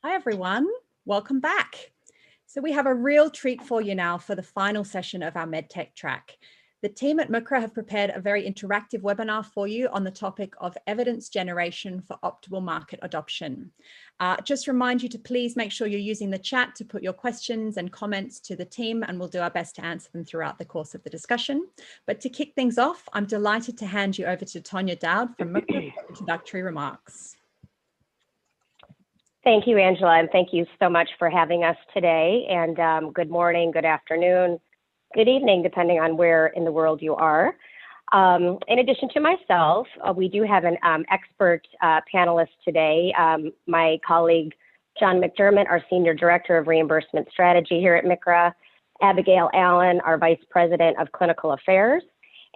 Hi everyone, welcome back. So we have a real treat for you now for the final session of our MedTech track. The team at MCRA have prepared a very interactive webinar for you on the topic of evidence generation for optimal market adoption. Just remind you to please make sure you're using the chat to put your questions and comments to the team, and we'll do our best to answer them throughout the course of the discussion. But to kick things off, I'm delighted to hand you over to Tonya Dowd from MCRA for introductory remarks. Thank you, Angela, and thank you so much for having us today. And good morning, good afternoon, good evening, depending on where in the world you are. In addition to myself, we do have an expert panelist today. My colleague, John McDermott, our Senior Director of Reimbursement Strategy here at MCRA, Abigail Allen, our Vice President of Clinical Affairs,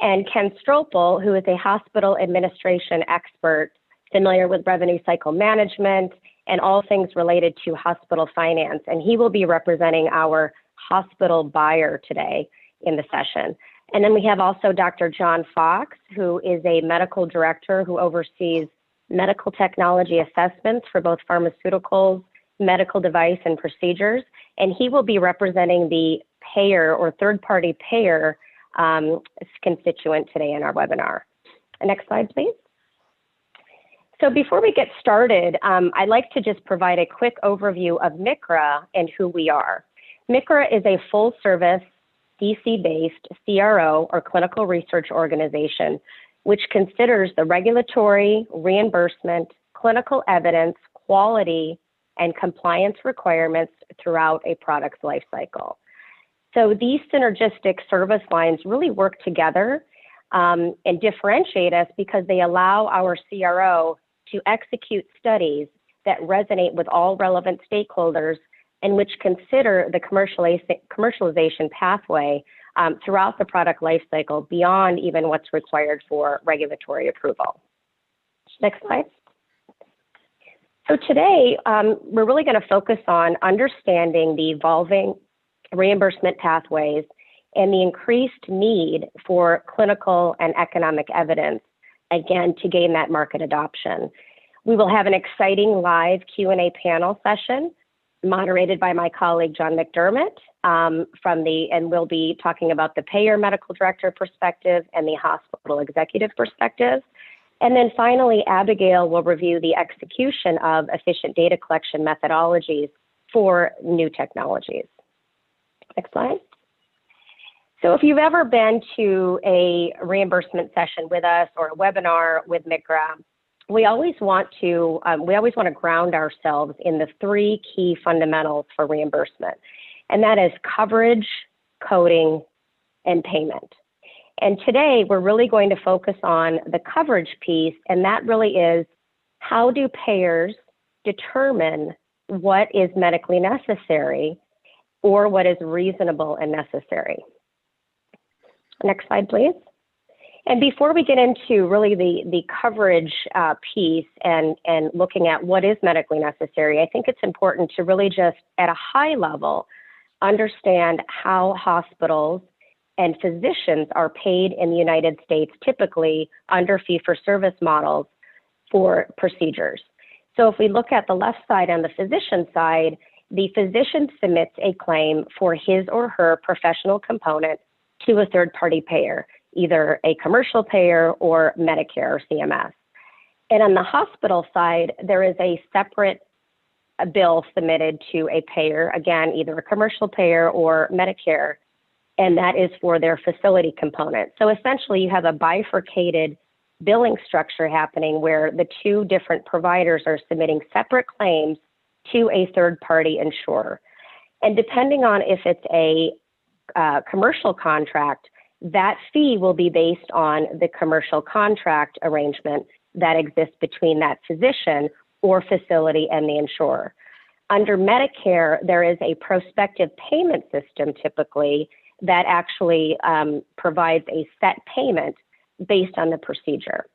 and Ken Stropel, who is a hospital administration expert familiar with revenue cycle management and all things related to hospital finance. And he will be representing our hospital buyer today in the session. And then we have also Dr. John Fox, who is a medical director who oversees medical technology assessments for both pharmaceuticals, medical device, and procedures. And he will be representing the payer or third-party payer constituent today in our webinar. Next slide, please. So before we get started, I'd like to just provide a quick overview of MCRA and who we are. MCRA is a full-service, DC-based CRO or clinical research organization, which considers the regulatory, reimbursement, clinical evidence, quality, and compliance requirements throughout a product's life cycle. So these synergistic service lines really work together and differentiate us because they allow our CRO to execute studies that resonate with all relevant stakeholders and which consider the commercialization pathway throughout the product lifecycle beyond even what's required for regulatory approval. Next slide. So today, we're really going to focus on understanding the evolving reimbursement pathways and the increased need for clinical and economic evidence, again, to gain that market adoption. We will have an exciting live Q&A panel session moderated by my colleague, John McDermott, and we'll be talking about the payer medical director perspective and the hospital executive perspective. And then finally, Abigail will review the execution of efficient data collection methodologies for new technologies. Next slide. So if you've ever been to a reimbursement session with us or a webinar with MCRA, we always want to ground ourselves in the three key fundamentals for reimbursement, and that is coverage, coding, and payment. And today we're really going to focus on the coverage piece, and that really is how do payers determine what is medically necessary or what is reasonable and necessary. Next slide, please. And before we get into really the coverage piece and looking at what is medically necessary, I think it's important to really just at a high level understand how hospitals and physicians are paid in the United States, typically under fee-for-service models for procedures. So if we look at the left side on the physician side, the physician submits a claim for his or her professional component to a third-party payer, either a commercial payer or Medicare or CMS. And on the hospital side, there is a separate bill submitted to a payer, again, either a commercial payer or Medicare, and that is for their facility component. So essentially, you have a bifurcated billing structure happening where the two different providers are submitting separate claims to a third-party insurer. And depending on if it's a commercial contract, that fee will be based on the commercial contract arrangement that exists between that physician or facility and the insurer. Under Medicare, there is a prospective payment system typically that actually provides a set payment based on the procedure.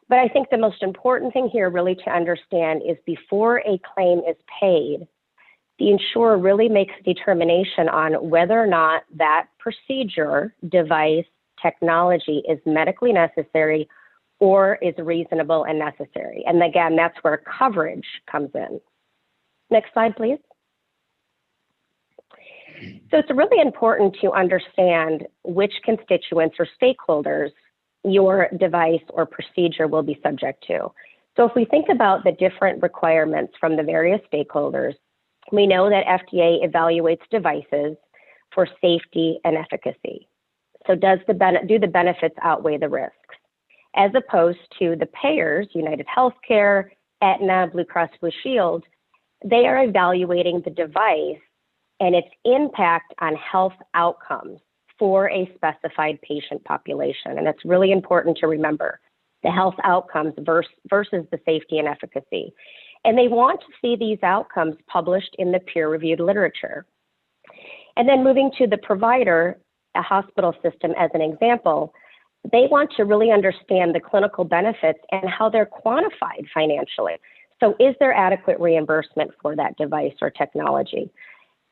But I think the most important thing here really to understand is before a claim is paid, the insurer really makes a determination on whether or not that procedure, device, technology is medically necessary or is reasonable and necessary. And again, that's where coverage comes in. Next slide, please. So it's really important to understand which constituents or stakeholders your device or procedure will be subject to. So if we think about the different requirements from the various stakeholders, we know that FDA evaluates devices for safety and efficacy. So do the benefits outweigh the risks? As opposed to the payers, United Healthcare, Aetna, Blue Cross Blue Shield, they are evaluating the device and its impact on health outcomes for a specified patient population. And it's really important to remember the health outcomes versus the safety and efficacy. And they want to see these outcomes published in the peer-reviewed literature. And then moving to the provider, a hospital system as an example, they want to really understand the clinical benefits and how they're quantified financially. So is there adequate reimbursement for that device or technology?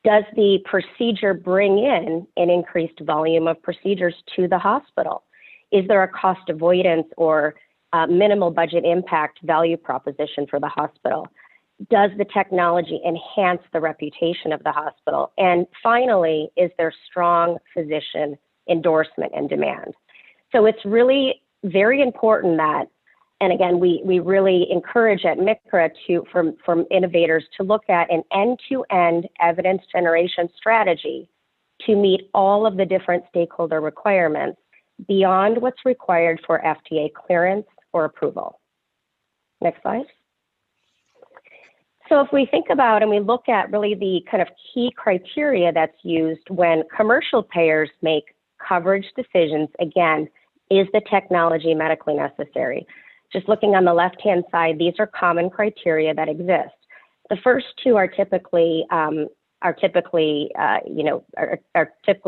Does the procedure bring in an increased volume of procedures to the hospital? Is there a cost avoidance or minimal budget impact value proposition for the hospital? Does the technology enhance the reputation of the hospital? And finally, is there strong physician endorsement and demand? So it's really very important that, and again, we really encourage at MCRA from innovators to look at an end-to-end evidence generation strategy to meet all of the different stakeholder requirements beyond what's required for FDA clearance or approval. Next slide. So if we think about and we look at really the kind of key criteria that's used when commercial payers make coverage decisions, again, is the technology medically necessary? Just looking on the left-hand side, these are common criteria that exist. The first two are typically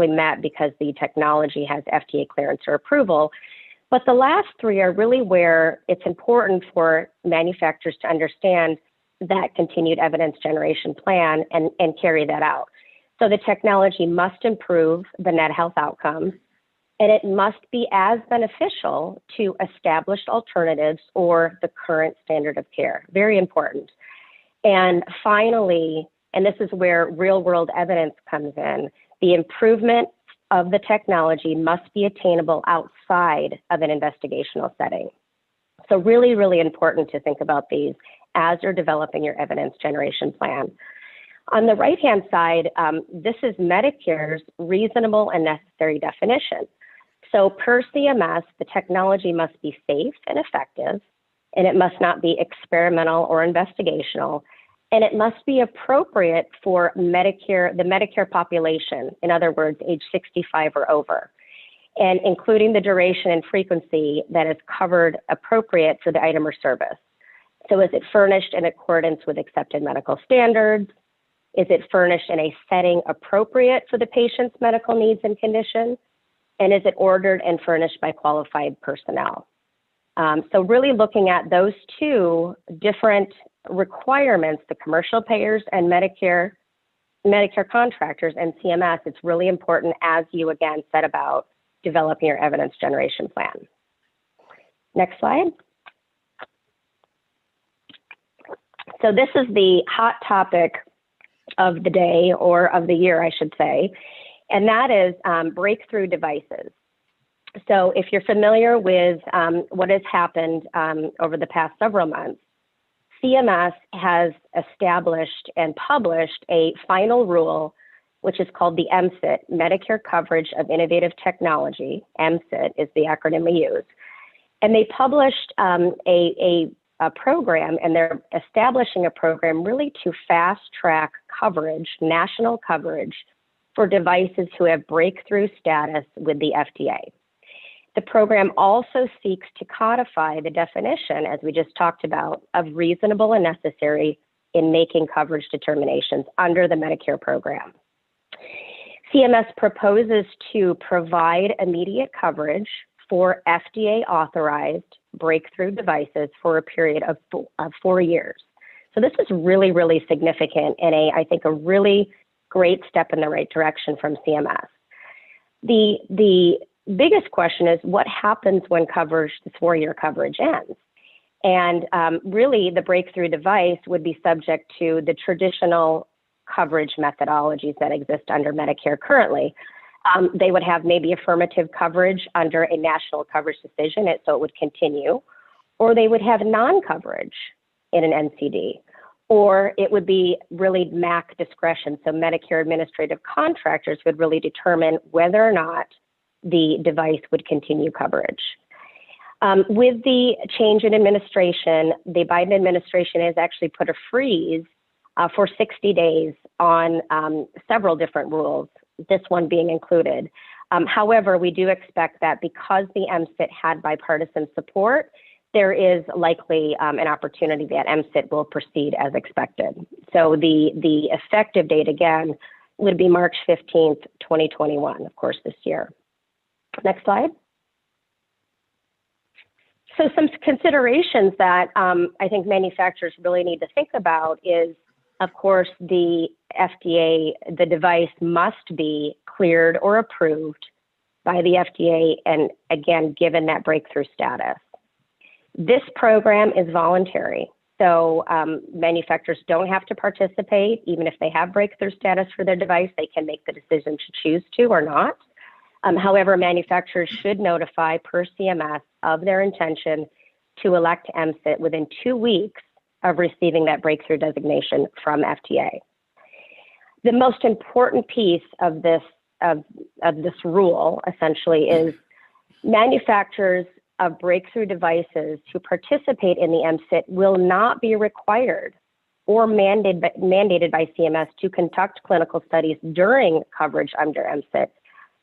met because the technology has FDA clearance or approval. But the last three are really where it's important for manufacturers to understand that continued evidence generation plan and carry that out. So the technology must improve the net health outcomes, and it must be as beneficial to established alternatives or the current standard of care. Very important. And finally, and this is where real-world evidence comes in, the improvement of the technology must be attainable outside of an investigational setting. So really, really important to think about these as you're developing your evidence generation plan. On the right-hand side, this is Medicare's reasonable and necessary definition. So per CMS, the technology must be safe and effective, and it must not be experimental or investigational, and it must be appropriate for the Medicare population, in other words, age 65 or over, and including the duration and frequency that is covered appropriate for the item or service. So is it furnished in accordance with accepted medical standards? Is it furnished in a setting appropriate for the patient's medical needs and condition? And is it ordered and furnished by qualified personnel? So really looking at those two different requirements, the commercial payers and Medicare contractors and CMS, it's really important as you, again, set about developing your evidence generation plan. Next slide. So this is the hot topic of the day, or of the year, I should say, and that is breakthrough devices. So if you're familiar with what has happened over the past several months, CMS has established and published a final rule, which is called the MCIT, Medicare Coverage of Innovative Technology. MCIT is the acronym we use. And they published a program, and they're establishing a program really to fast track coverage, national coverage, for devices who have breakthrough status with the FDA. The program also seeks to codify the definition, as we just talked about, of reasonable and necessary in making coverage determinations under the Medicare program. CMS proposes to provide immediate coverage for FDA-authorized breakthrough devices for a period of 4 years. So this is really, really significant and I think a really great step in the right direction from CMS. The biggest question is what happens when coverage, this 4-year coverage ends? And really, the breakthrough device would be subject to the traditional coverage methodologies that exist under Medicare currently. They would have maybe affirmative coverage under a national coverage decision, so it would continue, or they would have non-coverage in an NCD, or it would be really MAC discretion. So Medicare administrative contractors would really determine whether or not the device would continue coverage. With the change in administration, the Biden administration has actually put a freeze for 60 days on several different rules, this one being included. However, we do expect that because the MCIT had bipartisan support, there is likely an opportunity that MCIT will proceed as expected. So the effective date, again, would be March 15th, 2021, of course, this year. Next slide. So some considerations that I think manufacturers really need to think about is, of course, the FDA, the device must be cleared or approved by the FDA, and again, given that breakthrough status. This program is voluntary, so manufacturers don't have to participate. Even if they have breakthrough status for their device, they can make the decision to choose to or not. However, manufacturers should notify per CMS of their intention to elect MCIT within 2 weeks of receiving that breakthrough designation from FDA. The most important piece of this rule, essentially, is manufacturers of breakthrough devices who participate in the MCIT will not be required or mandated by CMS to conduct clinical studies during coverage under MCIT.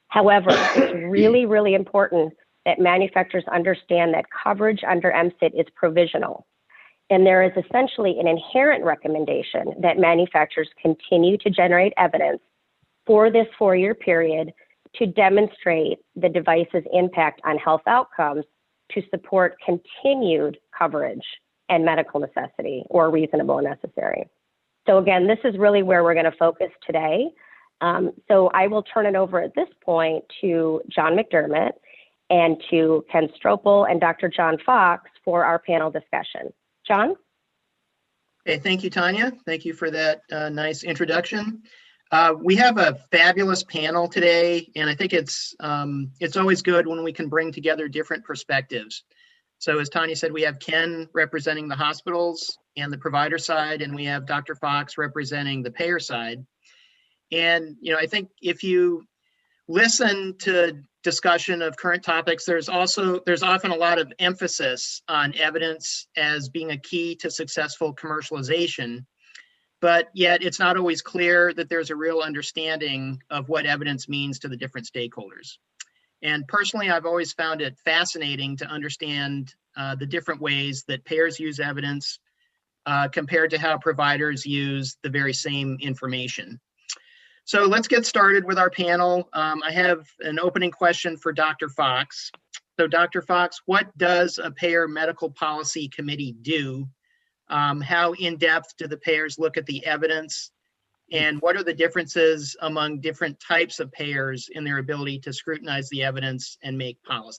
However, it's really, really important that manufacturers understand that coverage under MCIT is provisional. And there is essentially an inherent recommendation that manufacturers continue to generate evidence for this 4-year period to demonstrate the device's impact on health outcomes to support continued coverage and medical necessity or reasonable and necessary. So again, this is really where we're going to focus today. So I will turn it over at this point to John McDermott and to Ken Stropel and Dr. John Fox for our panel discussion. John? Okay, thank you, Tanya. Thank you for that nice introduction. We have a fabulous panel today, and I think it's always good when we can bring together different perspectives. So as Tanya said, we have Ken representing the hospitals and the provider side, and we have Dr. Fox representing the payer side. And I think if you listen to discussion of current topics, there's often a lot of emphasis on evidence as being a key to successful commercialization, but yet it's not always clear that there's a real understanding of what evidence means to the different stakeholders. And personally, I've always found it fascinating to understand the different ways that payers use evidence compared to how providers use the very same information. So let's get started with our panel. I have an opening question for Dr. Fox. So Dr. Fox, what does a payer medical policy committee do? How in-depth do the payers look at the evidence? And what are the differences among different types of payers in their ability to scrutinize the evidence and make policy?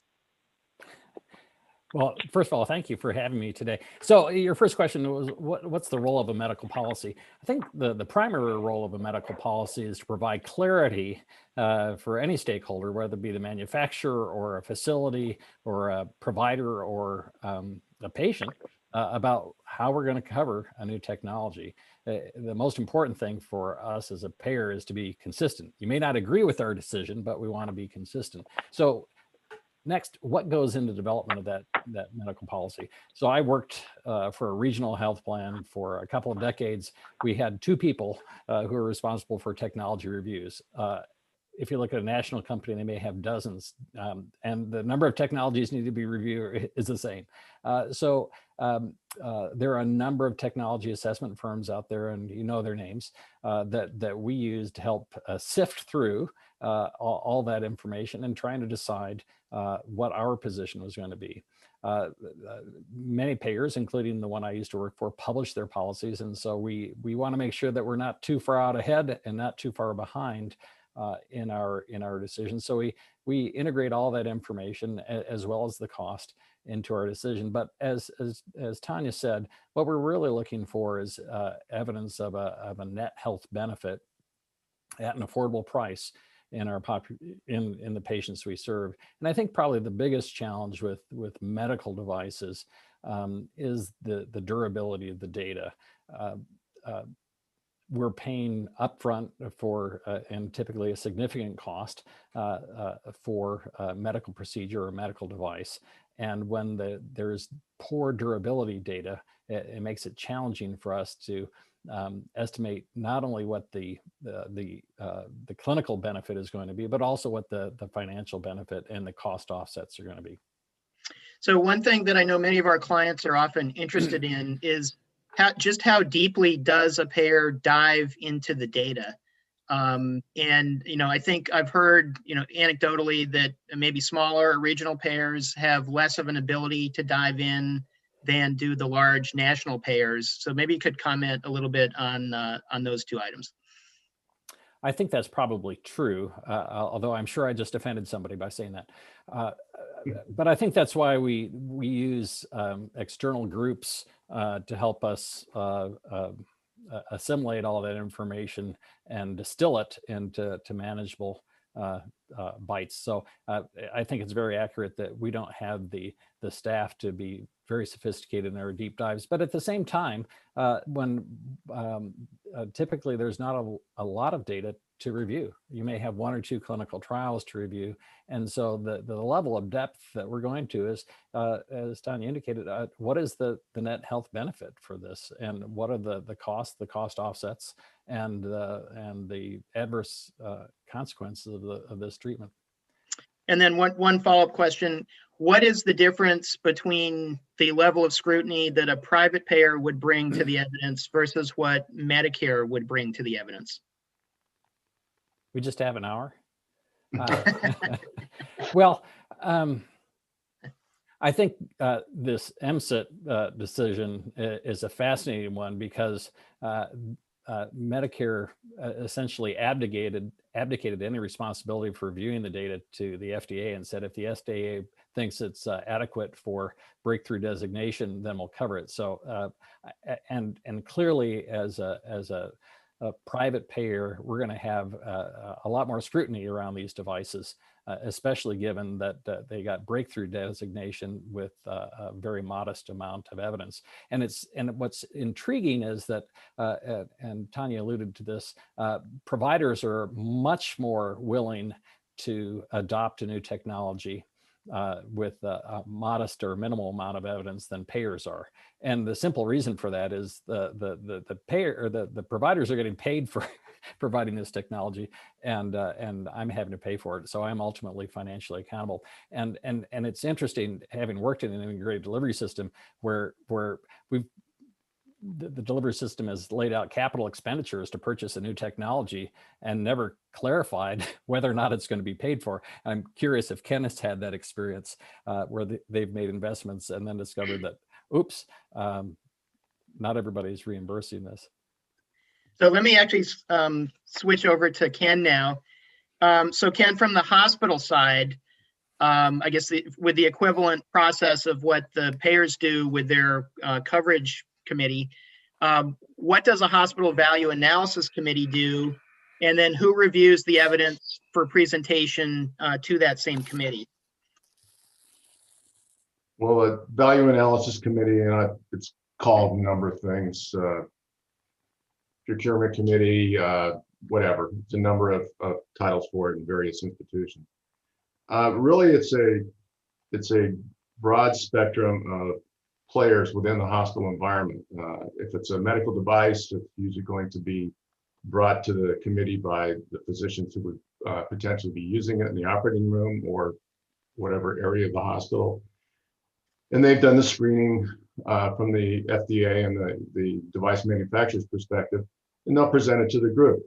Well, first of all, thank you for having me today. So your first question was, what's the role of a medical policy? I think the primary role of a medical policy is to provide clarity for any stakeholder, whether it be the manufacturer or a facility or a provider or a patient, about how we're going to cover a new technology. The most important thing for us as a payer is to be consistent. You may not agree with our decision, but we want to be consistent. So next, what goes into development of that medical policy? So I worked for a regional health plan for a couple of decades. We had 2 people who were responsible for technology reviews. If you look at a national company, they may have dozens, and the number of technologies need to be reviewed is the same. So there are a number of technology assessment firms out there, and you know their names, that we use to help sift through all that information and trying to decide what our position was going to be. Many payers, including the one I used to work for, publish their policies, and so we want to make sure that we're not too far out ahead and not too far behind in our decisions. So we integrate all that information as well as the cost, into our decision. But as Tanya said, what we're really looking for is evidence of a net health benefit at an affordable price in our in the patients we serve. And I think probably the biggest challenge with medical devices is the durability of the data. We're paying upfront for, and typically a significant cost for a medical procedure or medical device. And when there's poor durability data, it makes it challenging for us to estimate not only what the clinical benefit is going to be, but also what the financial benefit and the cost offsets are going to be. So one thing that I know many of our clients are often interested in is how deeply does a payer dive into the data? And, I think I've heard, anecdotally that maybe smaller regional payers have less of an ability to dive in than do the large national payers. So maybe you could comment a little bit on those two items. I think that's probably true, although I'm sure I just offended somebody by saying that. But I think that's why we use external groups to help us assimilate all that information and distill it into manageable bites. So I think it's very accurate that we don't have the staff to be very sophisticated in our deep dives. But at the same time, when typically there's not a lot of data to review. You may have one or two clinical trials to review. And so the level of depth that we're going to is, as Tanya indicated, what is the net health benefit for this? And what are the cost offsets and the adverse consequences of this treatment? And then one follow-up question, what is the difference between the level of scrutiny that a private payer would bring to the evidence versus what Medicare would bring to the evidence? We just have an hour. Well, I think this MCIT decision is a fascinating one because Medicare essentially abdicated any responsibility for reviewing the data to the FDA and said if the FDA thinks it's adequate for breakthrough designation, then we'll cover it. So and clearly as a private payer, we're going to have a lot more scrutiny around these devices, especially given that they got breakthrough designation with a very modest amount of evidence. And what's intriguing is that, and Tanya alluded to this, providers are much more willing to adopt a new technology with a modest or minimal amount of evidence than payers are. And the simple reason for that is the payer or the providers are getting paid for providing this technology, and I'm having to pay for it. So I'm ultimately financially accountable. And it's interesting, having worked in an integrated delivery system where the delivery system has laid out capital expenditures to purchase a new technology and never clarified whether or not it's going to be paid for. I'm curious if Ken has had that experience where they've made investments and then discovered that, oops, not everybody's reimbursing this. So let me actually switch over to Ken now. So Ken, from the hospital side, I guess with the equivalent process of what the payers do with their coverage committee, what does a hospital value analysis committee do? And then who reviews the evidence for presentation to that same committee? Well, a value analysis committee, and it's called a number of things, procurement committee, whatever. It's a number of titles for it in various institutions. Really, it's a broad spectrum of players within the hospital environment. If it's a medical device, it's usually going to be brought to the committee by the physicians who would potentially be using it in the operating room or whatever area of the hospital. And they've done the screening from the FDA and the device manufacturer's perspective, and they'll present it to the group.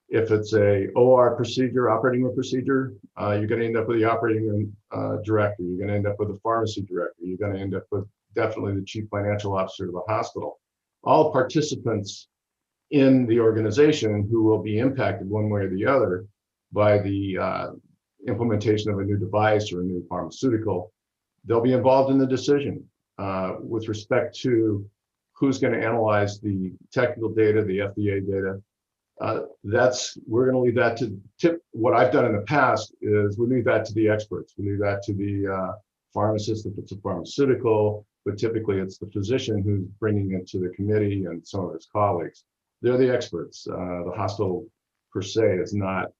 If it's a OR procedure, operating room procedure, you're going to end up with the operating room director. You're going to end up with the pharmacy director. You're going to end up with definitely the chief financial officer of the hospital. All participants in the organization who will be impacted one way or the other by the implementation of a new device or a new pharmaceutical they'll be involved in the decision with respect to who's going to analyze the technical data, the FDA data. We're going to leave that to what I've done in the past is we leave that to the experts. We leave that to the pharmacist if it's a pharmaceutical, but typically it's the physician who's bringing it to the committee and some of his colleagues. They're the experts. The hospital per se is not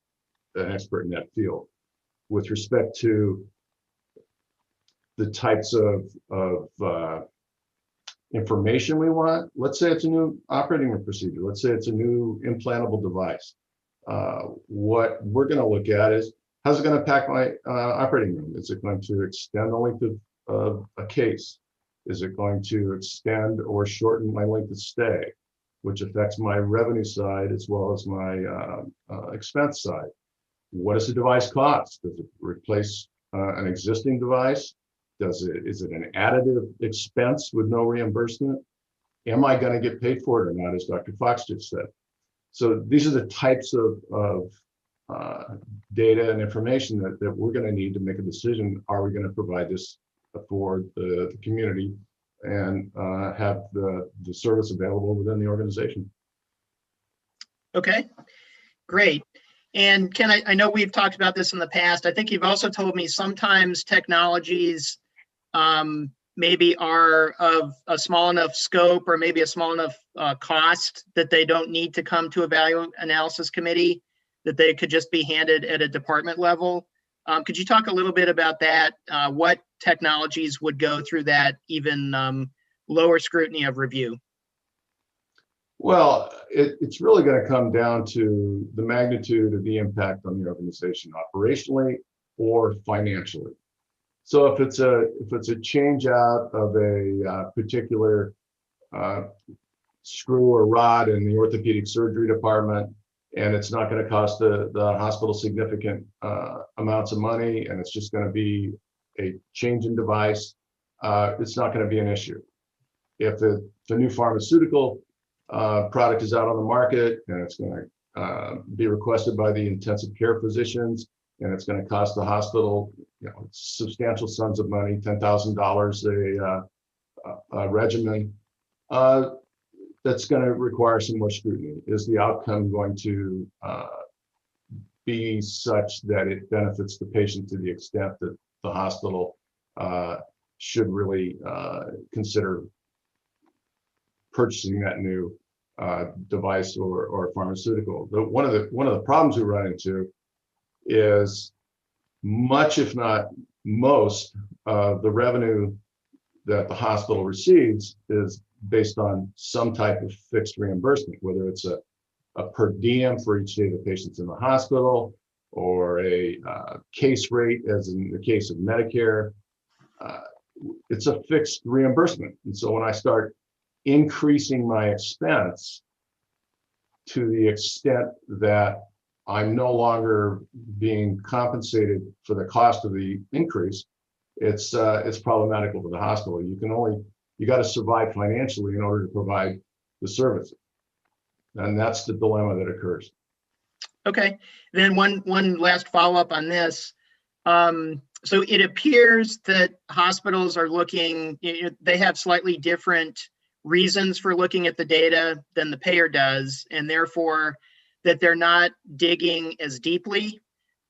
an expert in that field. With respect to the types of information we want, let's say it's a new operating room procedure. Let's say it's a new implantable device. What we're going to look at is, how's it going to impact my operating room? Is it going to extend the length of a case? Is it going to extend or shorten my length of stay, which affects my revenue side as well as my expense side? What does the device cost? Does it replace an existing device? Is it an additive expense with no reimbursement? Am I going to get paid for it or not, as Dr. Fox just said? So these are the types of data and information that we're going to need to make a decision. Are we going to provide this for the community and have the service available within the organization? Okay, great. And Ken, I know we've talked about this in the past. I think you've also told me sometimes technologies maybe are of a small enough scope or maybe a small enough cost that they don't need to come to a value analysis committee, that they could just be handed at a department level. Could you talk a little bit about that? What technologies would go through that even lower scrutiny of review? Well, it's really going to come down to the magnitude of the impact on the organization operationally or financially. So if it's a change out of a particular screw or rod in the orthopedic surgery department, and it's not going to cost the hospital significant amounts of money, and it's just going to be a change in device, it's not going to be an issue. If the new pharmaceutical product is out on the market and it's going to be requested by the intensive care physicians, and it's going to cost the hospital, substantial sums of money, $10,000 a regimen, that's going to require some more scrutiny. Is the outcome going to be such that it benefits the patient to the extent that the hospital should really consider purchasing that new device or pharmaceutical? One of the problems we run into is much, if not most, of the revenue that the hospital receives is based on some type of fixed reimbursement, whether it's a per diem for each day the patient's in the hospital, or a case rate, as in the case of Medicare. It's a fixed reimbursement. And so when I start increasing my expense to the extent that I'm no longer being compensated for the cost of the increase, it's problematical for the hospital. You got to survive financially in order to provide the services. And that's the dilemma that occurs. Okay, then one last follow-up on this. So it appears that hospitals are looking, they have slightly different reasons for looking at the data than the payer does, and therefore that they're not digging as deeply,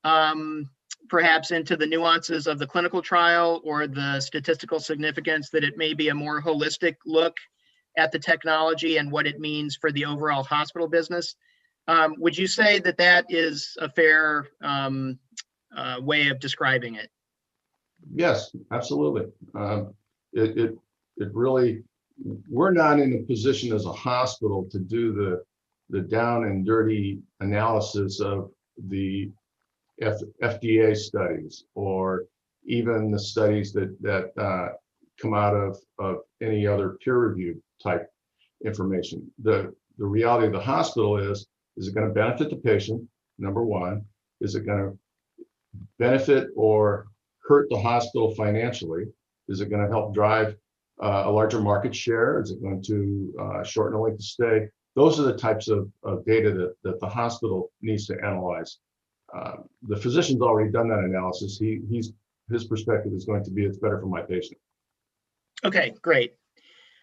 perhaps into the nuances of the clinical trial or the statistical significance, that it may be a more holistic look at the technology and what it means for the overall hospital business. Would you say that that is a fair way of describing it? Yes, absolutely. It really, we're not in a position as a hospital to do the down and dirty analysis of the FDA studies, or even the studies that come out of any other peer review type information. The reality of the hospital is it going to benefit the patient? Number one. Is it going to benefit or hurt the hospital financially? Is it going to help drive a larger market share? Is it going to shorten the length of stay? Those are the types of data that the hospital needs to analyze. The physician's already done that analysis. He's his perspective is going to be, it's better for my patient. Okay, great.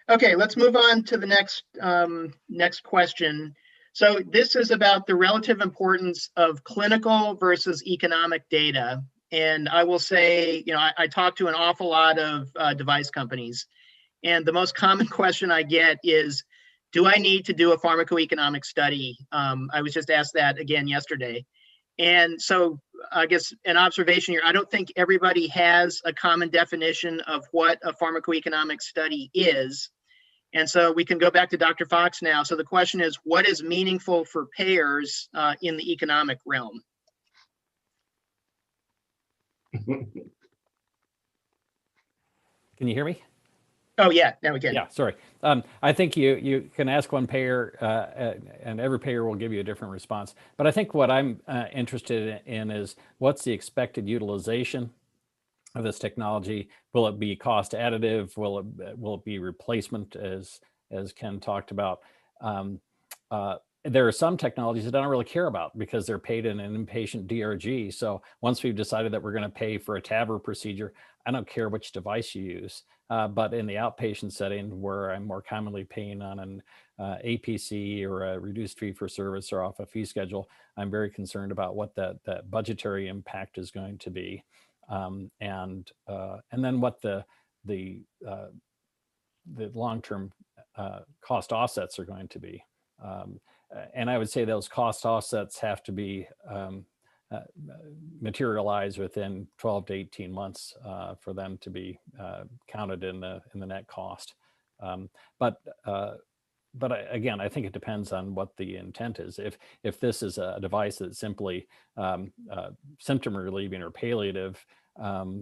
Okay, let's move on to the next question. So this is about the relative importance of clinical versus economic data. And I will say, I talk to an awful lot of device companies, and the most common question I get is, do I need to do a pharmacoeconomic study? I was just asked that again yesterday. And so I guess an observation here, I don't think everybody has a common definition of what a pharmacoeconomic study is. And so we can go back to Dr. Fox now. So the question is, what is meaningful for payers in the economic realm? Can you hear me? Oh yeah, now we can. Yeah, sorry. I think you can ask one payer, and every payer will give you a different response. But I think what I'm interested in is, what's the expected utilization of this technology? Will it be cost additive? Will it be replacement, as Ken talked about? There are some technologies that I don't really care about because they're paid in an inpatient DRG. So once we've decided that we're going to pay for a TAVR procedure, I don't care which device you use. But in the outpatient setting, where I'm more commonly paying on an APC or a reduced fee for service or off a fee schedule, I'm very concerned about what that budgetary impact is going to be, and then what the long-term cost offsets are going to be. And I would say those cost offsets have to be materialize within 12 to 18 months for them to be counted in the net cost. But again, I think it depends on what the intent is. If this is a device that's simply symptom relieving or palliative,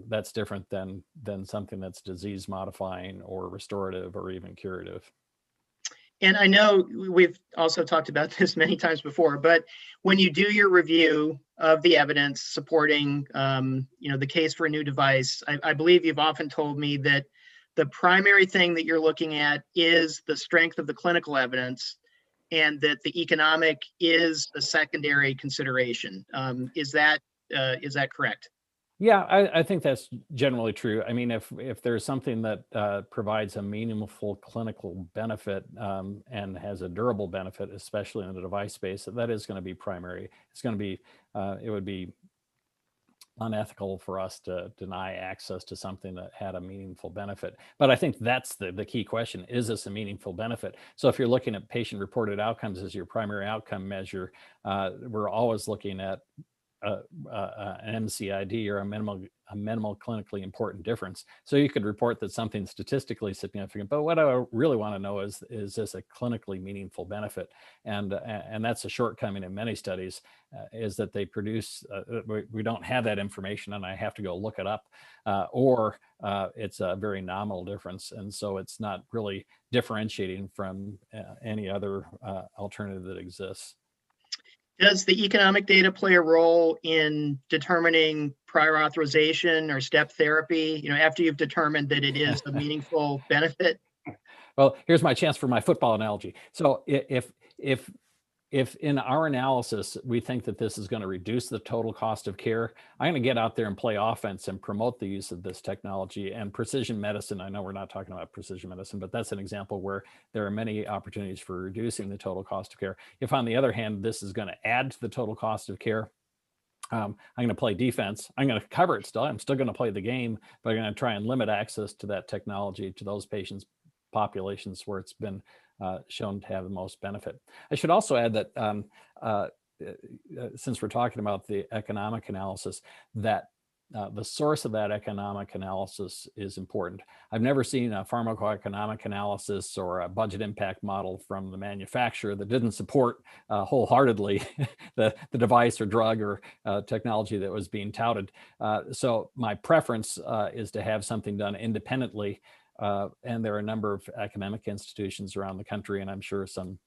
that's different than something that's disease modifying or restorative or even curative. And I know we've also talked about this many times before, but when you do your review of the evidence supporting, the case for a new device, I believe you've often told me that the primary thing that you're looking at is the strength of the clinical evidence, and that the economic is a secondary consideration. Is that correct? Yeah, I think that's generally true. I mean, if there's something that provides a meaningful clinical benefit and has a durable benefit, especially in the device space, that is going to be primary. It's going to be, it would be unethical for us to deny access to something that had a meaningful benefit. But I think that's the key question. Is this a meaningful benefit? So if you're looking at patient-reported outcomes as your primary outcome measure, we're always looking at an MCID, or a minimal clinically important difference. So you could report that something's statistically significant, but what I really want to know is this a clinically meaningful benefit? And that's a shortcoming in many studies, is that they produce, we don't have that information and I have to go look it up, or it's a very nominal difference. And so it's not really differentiating from any other alternative that exists. Does the economic data play a role in determining prior authorization or step therapy, after you've determined that it is a meaningful benefit? Well, here's my chance for my football analogy. So if in our analysis, we think that this is going to reduce the total cost of care, I'm going to get out there and play offense and promote the use of this technology. And precision medicine, I know we're not talking about precision medicine, but that's an example where there are many opportunities for reducing the total cost of care. If, on the other hand, this is going to add to the total cost of care, I'm going to play defense. I'm going to cover it still. I'm still going to play the game, but I'm going to try and limit access to that technology to those patients populations where it's been shown to have the most benefit. I should also add that since we're talking about the economic analysis, that the source of that economic analysis is important. I've never seen a pharmacoeconomic analysis or a budget impact model from the manufacturer that didn't support wholeheartedly the device or drug or technology that was being touted. So my preference is to have something done independently. And there are a number of academic institutions around the country, and I'm sure some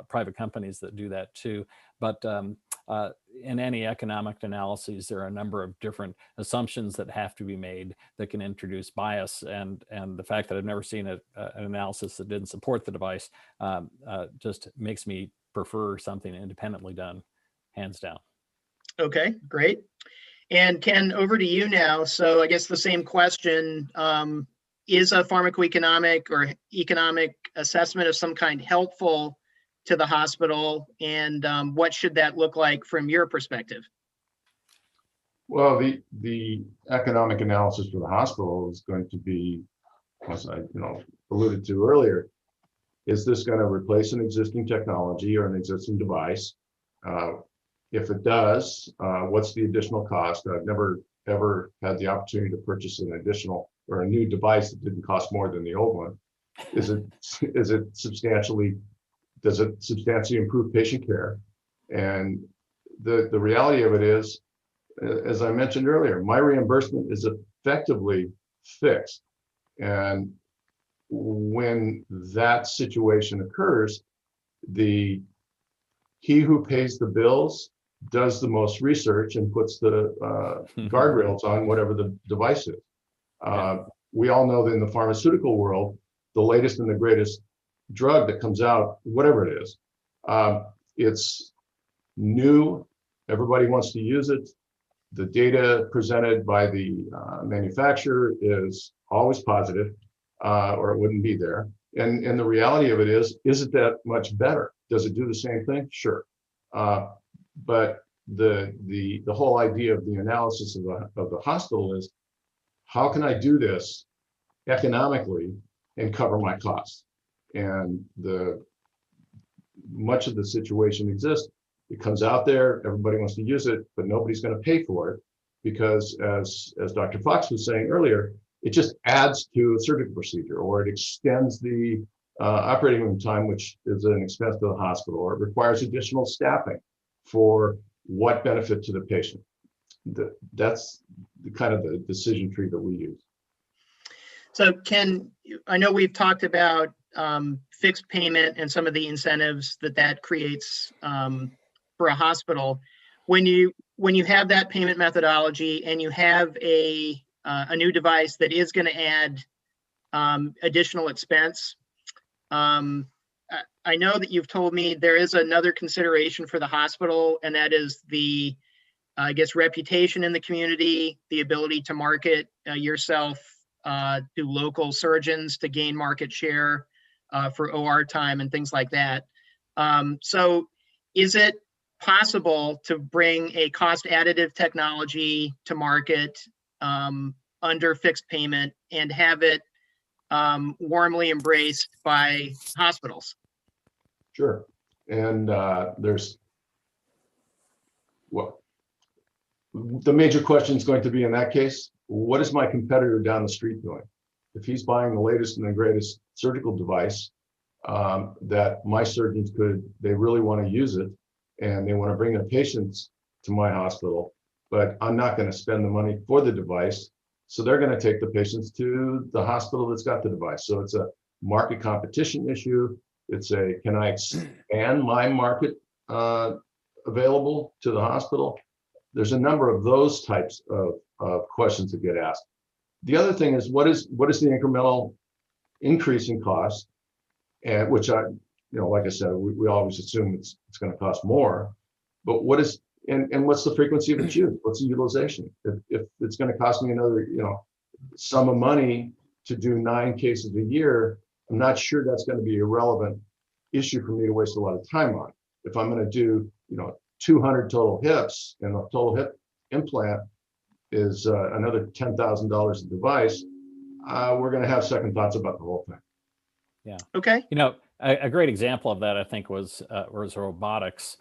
private companies that do that too. But in any economic analyses, there are a number of different assumptions that have to be made that can introduce bias. And the fact that I've never seen an analysis that didn't support the device just makes me prefer something independently done, hands down. Okay, great. And Ken, over to you now. So I guess the same question, is a pharmacoeconomic or economic assessment of some kind helpful to the hospital? And what should that look like from your perspective? Well, the economic analysis for the hospital is going to be, as I alluded to earlier, is this going to replace an existing technology or an existing device? If it does, what's the additional cost? I've never ever had the opportunity to purchase an additional or a new device that didn't cost more than the old one. Does it substantially improve patient care? And the reality of it is, as I mentioned earlier, my reimbursement is effectively fixed. And when that situation occurs, he who pays the bills does the most research and puts the guardrails on whatever the device is. We all know that in the pharmaceutical world, the latest and the greatest drug that comes out, whatever it is, it's new, everybody wants to use it. The data presented by the manufacturer is always positive, or it wouldn't be there. And the reality of it is it that much better? Does it do the same thing? Sure. But the whole idea of the analysis of the hospital is, how can I do this economically and cover my costs? And much of the situation exists. It comes out there, everybody wants to use it, but nobody's going to pay for it because, as Dr. Fox was saying earlier, it just adds to a surgical procedure, or it extends the operating room time, which is an expense to the hospital, or it requires additional staffing for what benefit to the patient. That's kind of the decision tree that we use. So Ken, I know we've talked about fixed payment and some of the incentives that creates for a hospital. When you have that payment methodology and you have a new device that is going to add additional expense, I know that you've told me there is another consideration for the hospital, and that is the, I guess, reputation in the community, the ability to market yourself to local surgeons to gain market share for OR time and things like that. So is it possible to bring a cost additive technology to market under fixed payment and have it warmly embraced by hospitals? Sure. And the major question is going to be in that case, what is my competitor down the street doing? If he's buying the latest and the greatest surgical device that my surgeons they really want to use it and they want to bring their patients to my hospital, but I'm not going to spend the money for the device. So they're going to take the patients to the hospital that's got the device. So it's a market competition issue. Can I expand my market available to the hospital? There's a number of those types of questions that get asked. The other thing is, what is the incremental increase in cost? And which like I said, we always assume it's going to cost more, but what's the frequency of its use? What's the utilization? If it's going to cost me another, sum of money to do 9 cases a year, I'm not sure that's going to be a relevant issue for me to waste a lot of time on. If I'm going to do, 200 total hips and a total hip implant is another $10,000 a device, we're going to have second thoughts about the whole thing. Yeah. Okay. A great example of that, I think, was robotics.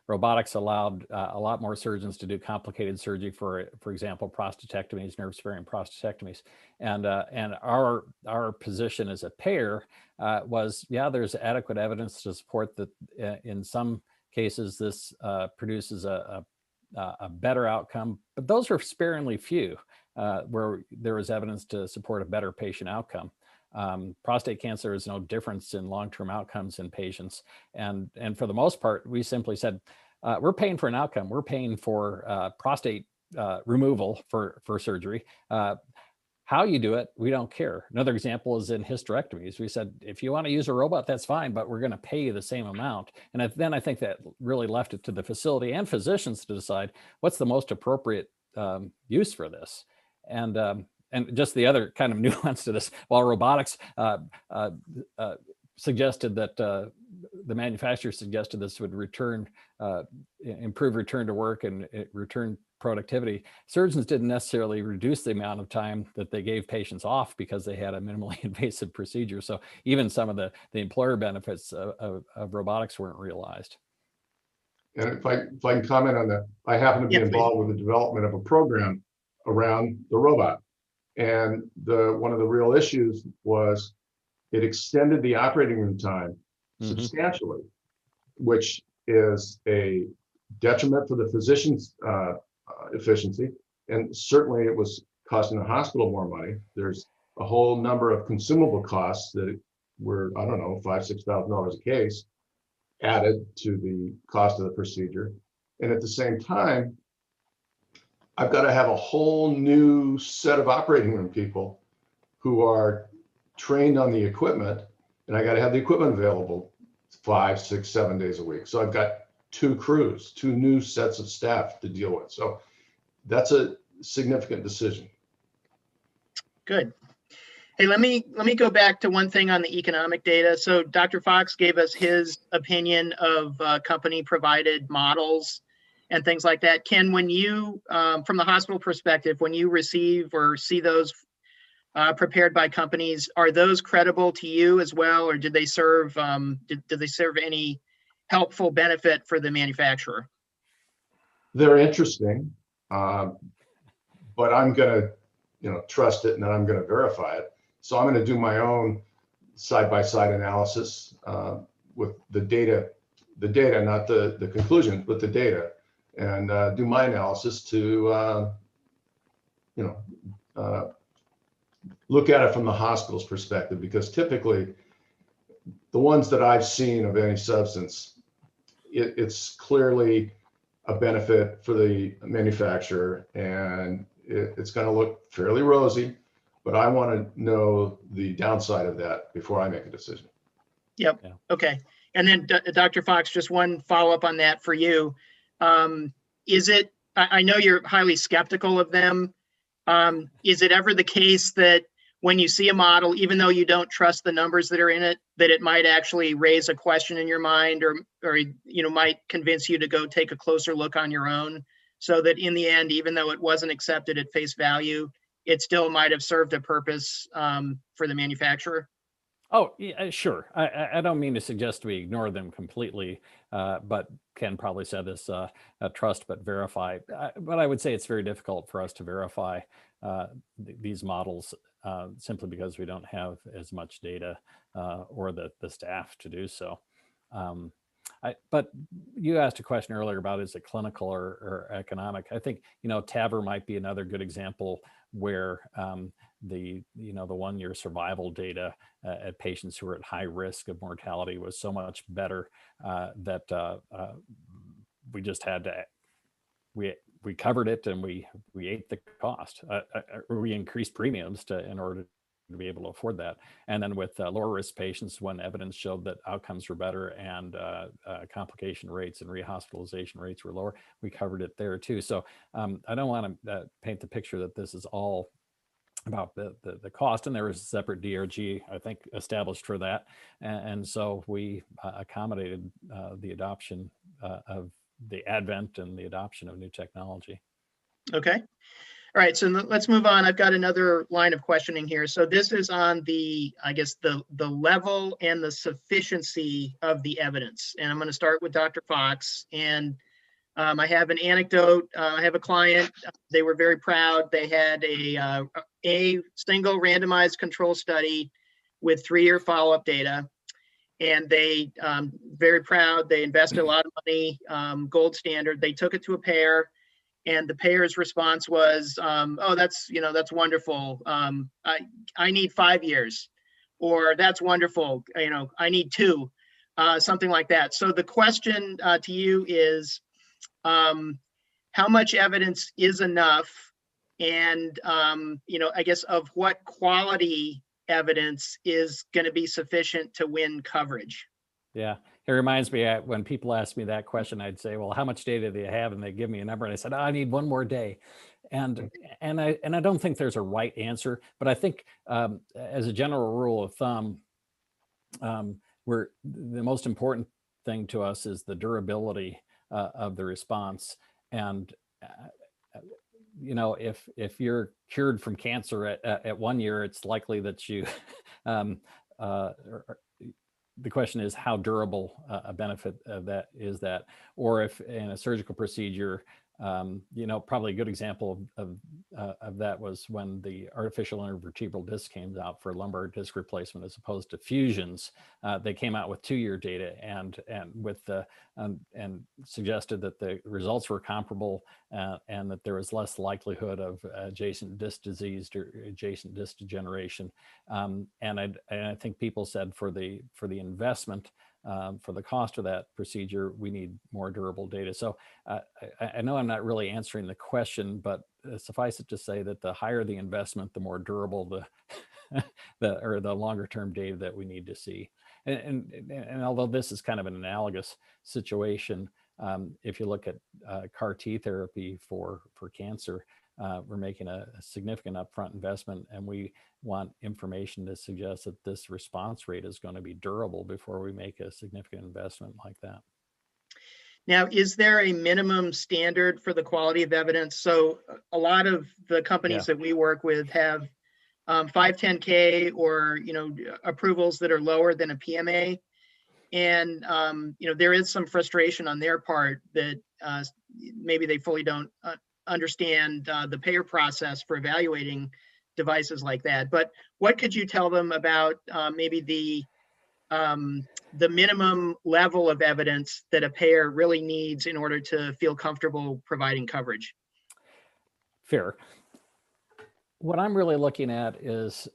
Robotics allowed a lot more surgeons to do complicated surgery, for example, prostatectomies, nerve-sparing prostatectomies. And our position as a payer was, there's adequate evidence to support that in some cases this produces a better outcome, but those are sparingly few where there is evidence to support a better patient outcome. Prostate cancer is no difference in long-term outcomes in patients. And for the most part, we simply said, we're paying for an outcome. We're paying for prostate removal for surgery. How you do it, we don't care. Another example is in hysterectomies. We said, if you want to use a robot, that's fine, but we're going to pay you the same amount. And then I think that really left it to the facility and physicians to decide what's the most appropriate use for this. And just the other kind of nuance to this, while robotics suggested that the manufacturer suggested this would improve return to work and return productivity, surgeons didn't necessarily reduce the amount of time that they gave patients off because they had a minimally invasive procedure. So even some of the employer benefits of robotics weren't realized. And if I can comment on that, I happen to be involved with the development of a program around the robot. And one of the real issues was it extended the operating room time substantially, which is a detriment for the physician's efficiency. And certainly it was costing the hospital more money. There's a whole number of consumable costs that were, I don't know, $5,000, $6,000 a case added to the cost of the procedure. And at the same time, I've got to have a whole new set of operating room people who are trained on the equipment, and I got to have the equipment available 5, 6, 7 days a week. So I've got 2 crews, 2 new sets of staff to deal with. So that's a significant decision. Good. Hey, let me go back to one thing on the economic data. So Dr. Fox gave us his opinion of company provided models and things like that. Ken, when you, from the hospital perspective, when you receive or see those prepared by companies, are those credible to you as well, or did they serve did they serve any helpful benefit for the manufacturer? They're interesting, but I'm going to trust it, and then I'm going to verify it. So I'm going to do my own side-by-side analysis with the data, not the conclusion, but the data, and do my analysis to look at it from the hospital's perspective, because typically the ones that I've seen of any substance, it's clearly a benefit for the manufacturer, and it's going to look fairly rosy, but I want to know the downside of that before I make a decision. Yep. Yeah. Okay. And then Dr. Fox, just one follow-up on that for you. Is it, I know you're highly skeptical of them. Is it ever the case that when you see a model, even though you don't trust the numbers that are in it, that it might actually raise a question in your mind, or might convince you to go take a closer look on your own, so that in the end, even though it wasn't accepted at face value, it still might have served a purpose for the manufacturer? Oh, yeah, sure. I don't mean to suggest we ignore them completely, but Ken probably said this, trust but verify. But I would say it's very difficult for us to verify these models simply because we don't have as much data or the staff to do so. But you asked a question earlier about, is it clinical or economic? I think, TAVR might be another good example where the 1-year survival data at patients who are at high risk of mortality was so much better that we just had to, we covered it, and we ate the cost. We increased premiums in order to be able to afford that. And then with lower risk patients, when evidence showed that outcomes were better and complication rates and rehospitalization rates were lower, we covered it there too. So I don't want to paint the picture that this is all about the cost, and there was a separate DRG, I think, established for that. And so we accommodated the adoption of the advent and the adoption of new technology. Okay. All right, so let's move on. I've got another line of questioning here. So this is on the level and the sufficiency of the evidence. And I'm going to start with Dr. Fox. And I have an anecdote. I have a client. They were very proud. They had a single randomized control study with 3-year follow-up data. And they very proud. They invested a lot of money, gold standard. They took it to a payer. And the payer's response was, "Oh, that's wonderful. I need 5 years," or "That's wonderful. I need 2," something like that. So the question to you is, how much evidence is enough, and I guess of what quality evidence is going to be sufficient to win coverage? Yeah. It reminds me, when people ask me that question, I'd say, well, how much data do you have? And they give me a number, and I said, I need 1 more day. I don't think there's a right answer, but I think as a general rule of thumb, the most important thing to us is the durability of the response. And you know, if you're cured from cancer at 1 year, it's likely that you the question is how durable a benefit of that is that, or if in a surgical procedure, you know, probably a good example of that was when the artificial intervertebral disc came out for lumbar disc replacement as opposed to fusions. They came out with 2-year data and suggested that the results were comparable and that there was less likelihood of adjacent disc disease or adjacent disc degeneration. And I think people said for the investment, for the cost of that procedure, we need more durable data. So I know I'm not really answering the question, but suffice it to say that the higher the investment, the more durable the longer term data that we need to see. And although this is kind of an analogous situation, if you look at CAR T therapy for cancer, we're making a significant upfront investment, and we want information to suggest that this response rate is going to be durable before we make a significant investment like that. Now, is there a minimum standard for the quality of evidence? So a lot of the companies that we work with have 510K or, you know, approvals that are lower than a PMA. And, you know, there is some frustration on their part that maybe they fully don't understand the payer process for evaluating devices like that. But what could you tell them about maybe the minimum level of evidence that a payer really needs in order to feel comfortable providing coverage? Fair. What I'm really looking at is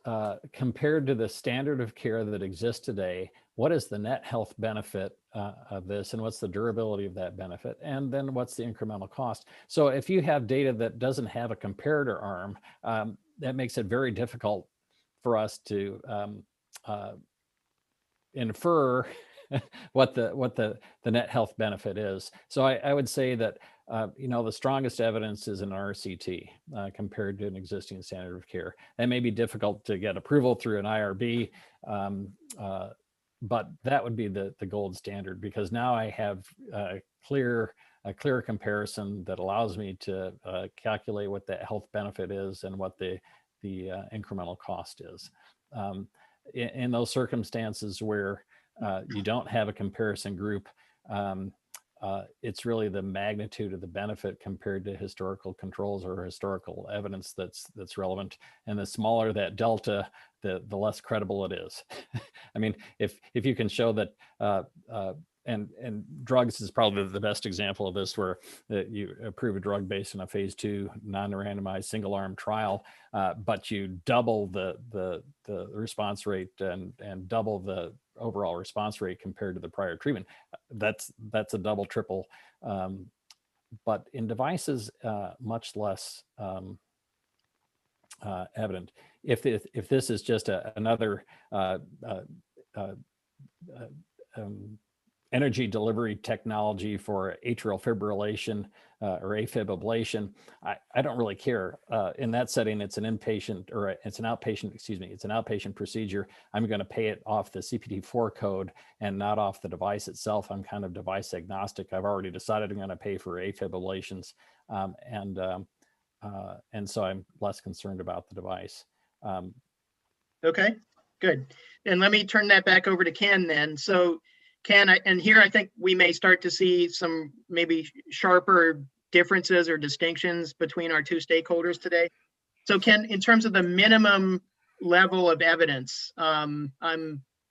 compared to the standard of care that exists today, what is the net health benefit of this, and what's the durability of that benefit, and then what's the incremental cost? So if you have data that doesn't have a comparator arm, that makes it very difficult for us to infer what the net health benefit is. So I would say that you know, the strongest evidence is an RCT compared to an existing standard of care. That may be difficult to get approval through an IRB, but that would be the gold standard, because now I have a clear comparison that allows me to calculate what the health benefit is and what the incremental cost is. In those circumstances where you don't have a comparison group, it's really the magnitude of the benefit compared to historical controls or historical evidence that's relevant. And the smaller that delta, the less credible it is. I mean, if you can show that, and drugs is probably the best example of this, where you approve a drug based on a phase 2 non-randomized single-arm trial, but you double the response rate and double the overall response rate compared to the prior treatment. That's a double, triple. But in devices, much less evident. If this is just another energy delivery technology for atrial fibrillation or AFib ablation, I don't really care. In that setting, it's an inpatient, or it's an outpatient, excuse me, it's an outpatient procedure. I'm going to pay it off the CPT-4 code and not off the device itself. I'm kind of device agnostic. I've already decided I'm going to pay for AFib ablations. And so I'm less concerned about the device. Okay, good. And let me turn that back over to Ken then. So Ken, and here I think we may start to see some maybe sharper differences or distinctions between our two stakeholders today. So Ken, in terms of the minimum level of evidence, I'm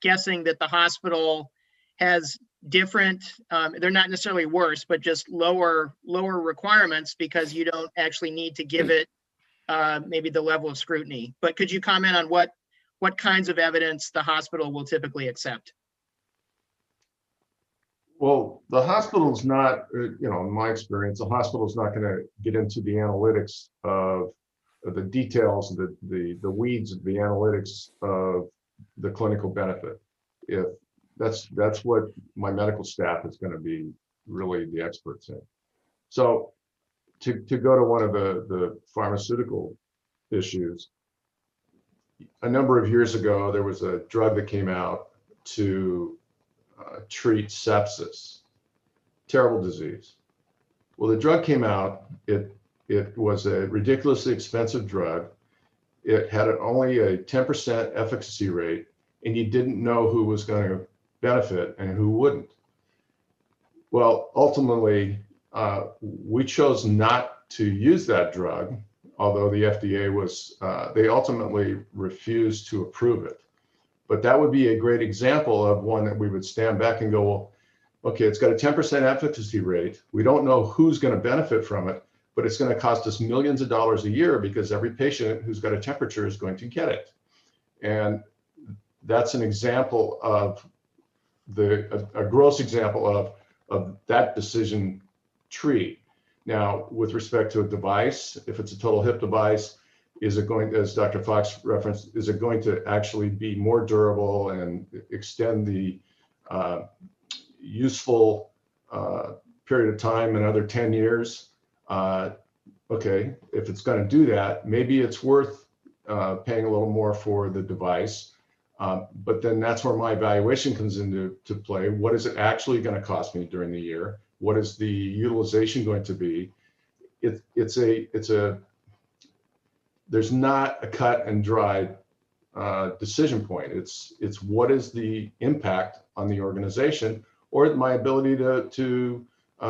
guessing that the hospital has different, they're not necessarily worse, but just lower requirements, because you don't actually need to give it maybe the level of scrutiny. But could you comment on what kinds of evidence the hospital will typically accept? Well, the hospital's not, you know, in my experience, the hospital's not going to get into the analytics of the details, the weeds of the analytics of the clinical benefit. If that's what my medical staff is going to be really the experts in. So to go to one of the pharmaceutical issues, a number of years ago, there was a drug that came out to treat sepsis, terrible disease. Well, the drug came out, it was a ridiculously expensive drug. It had only a 10% efficacy rate, and you didn't know who was going to benefit and who wouldn't. Well, ultimately, we chose not to use that drug, although the FDA was, they ultimately refused to approve it. But that would be a great example of one that we would stand back and go, well, okay, it's got a 10% efficacy rate. We don't know who's going to benefit from it, but it's going to cost us millions of dollars a year because every patient who's got a temperature is going to get it. And that's an example of a gross example of that decision tree. Now, with respect to a device, if it's a total hip device, is it going, as Dr. Fox referenced, is it going to actually be more durable and extend the useful period of time, another 10 years? Okay, if it's going to do that, maybe it's worth paying a little more for the device. But then that's where my evaluation comes into play. What is it actually going to cost me during the year? What is the utilization going to be? There's not a cut and dry decision point. It's what is the impact on the organization or my ability to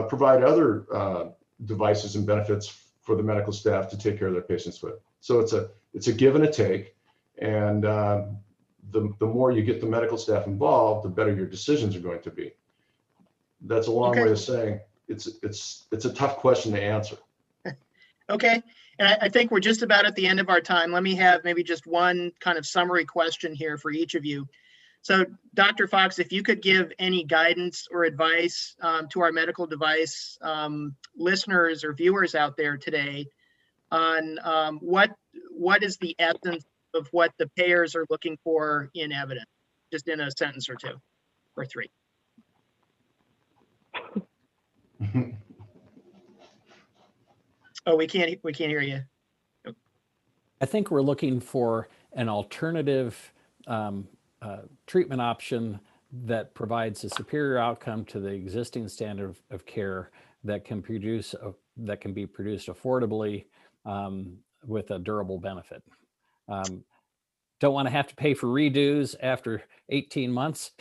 provide other devices and benefits for the medical staff to take care of their patients with. So it's a give and a take, and the more you get the medical staff involved, the better your decisions are going to be. That's a long way of saying it's a tough question to answer. Okay, and I think we're just about at the end of our time. Let me have maybe just one kind of summary question here for each of you. So Dr. Fox, if you could give any guidance or advice to our medical device listeners or viewers out there today on what is the essence of what the payers are looking for in evidence, just in a sentence or two or three. Oh, we can't hear you. I think we're looking for an alternative treatment option that provides a superior outcome to the existing standard of care that can be produced affordably with a durable benefit. Don't want to have to pay for redos after 18 months.